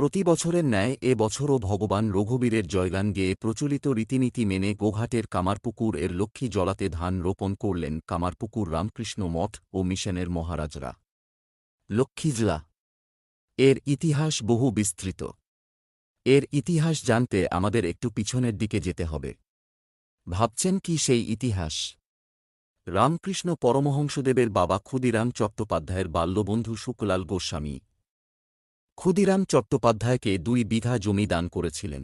প্রতি বছরের ন্যায় এ বছরও ভগবান রঘুবীরের জয়গান গেয়ে প্রচলিত রীতিনীতি মেনে গোঘাটের কামারপুকুর এর লক্ষ্মী জলাতে ধান রোপণ করলেন কামারপুকুর রামকৃষ্ণ মঠ ও মিশনের মহারাজরা। লক্ষ্মীজলা এর ইতিহাস বহু বিস্তৃত। এর ইতিহাস জানতে আমাদের একটু পিছনের দিকে যেতে হবে। ভাবছেন কি সেই ইতিহাস? রামকৃষ্ণ পরমহংসদেবের বাবা ক্ষুদিরাম চট্টোপাধ্যায়ের বাল্যবন্ধু শুকলাল গোস্বামী ক্ষুদিরাম চট্টোপাধ্যায়কে 2 বিঘা জমি দান করেছিলেন।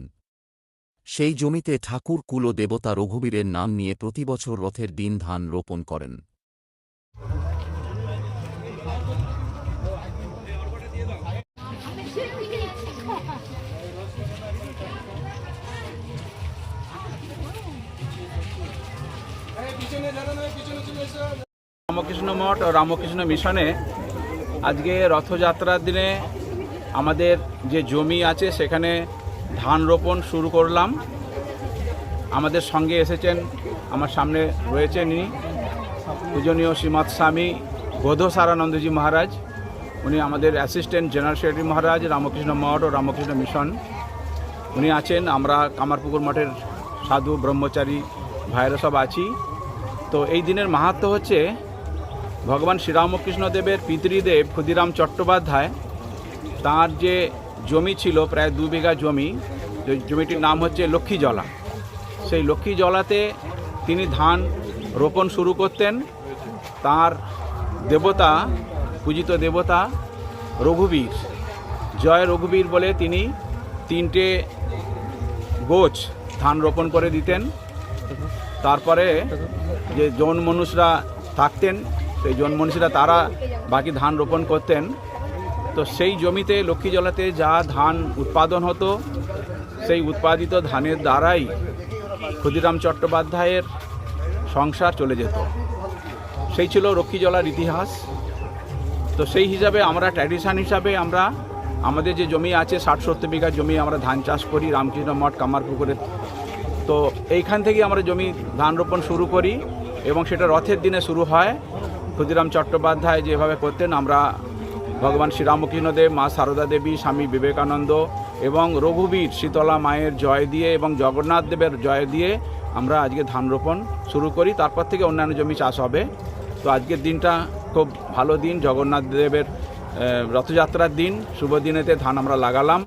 সেই জমিতে ঠাকুর কুল দেবতা রঘুবীরের নাম নিয়ে প্রতিবছর রথের দিন ধান রোপণ করেন। রামকৃষ্ণ মঠ ও রামকৃষ্ণ মিশনে আজকে রথযাত্রার দিনে আমাদের যে জমি আছে সেখানে ধান রোপণ শুরু করলাম। আমাদের সঙ্গে এসেছেন, আমার সামনে রয়েছেন ইনি পূজনীয় শ্রীমৎ স্বামী বোধসারানন্দজি মহারাজ। উনি আমাদের অ্যাসিস্ট্যান্ট জেনারেল সেক্রেটারি মহারাজ, রামকৃষ্ণ মঠ ও রামকৃষ্ণ মিশন উনি আছেন। আমরা কামারপুকুর মঠের সাধু ব্রহ্মচারী ভাইরা সব আছি। তো এই দিনের মাহাত্ম্য হচ্ছে ভগবান শ্রীরামকৃষ্ণদেবের পিতৃদেব ক্ষুদিরাম চট্টোপাধ্যায় তাঁর যে জমি ছিল প্রায় 2 বিঘা জমি, জমিটির নাম হচ্ছে লক্ষ্মীজলা। সেই লক্ষ্মীজলাতে তিনি ধান রোপণ শুরু করতেন। তার দেবতা, পূজিত দেবতা রঘুবীর, জয় রঘুবীর বলে তিনি 3টে গোছ ধান রোপণ করে দিতেন। তারপরে যে জন মনুষরা থাকতেন সেই জন মনীষীরা তারা বাকি ধান রোপণ করতেন। তো সেই জমিতে লক্ষ্মীজলাতে যা ধান উৎপাদন হতো সেই উৎপাদিত ধানের দ্বারাই ক্ষুদিরাম চট্টোপাধ্যায়ের সংসার চলে যেত। সেই ছিল লক্ষ্মীজলার ইতিহাস। তো সেই হিসাবে আমরা ট্র্যাডিশন হিসাবে আমরা আমাদের যে জমি আছে 60-70 বিঘা জমি আমরা ধান চাষ করি রামকৃষ্ণ মঠ কামারপুকুরে। তো এইখান থেকে আমরা জমি ধান রোপণ শুরু করি এবং সেটা রথের দিনে শুরু হয়। ক্ষুদিরাম চট্টোপাধ্যায় যেভাবে করতেন আমরা ভগবান শ্রীরামকৃষ্ণদেব, মা সারদা দেবী, স্বামী বিবেকানন্দ এবং রঘুবীর শীতলা মায়ের জয় দিয়ে এবং জগন্নাথ দেবের জয় দিয়ে আমরা আজকে ধান রোপণ শুরু করি। তারপর থেকে অন্যান্য জমি চাষ হবে। তো আজকের দিনটা খুব ভালো দিন, জগন্নাথ দেবের রথযাত্রার দিন, শুভ দিনেতে ধান আমরা লাগালাম।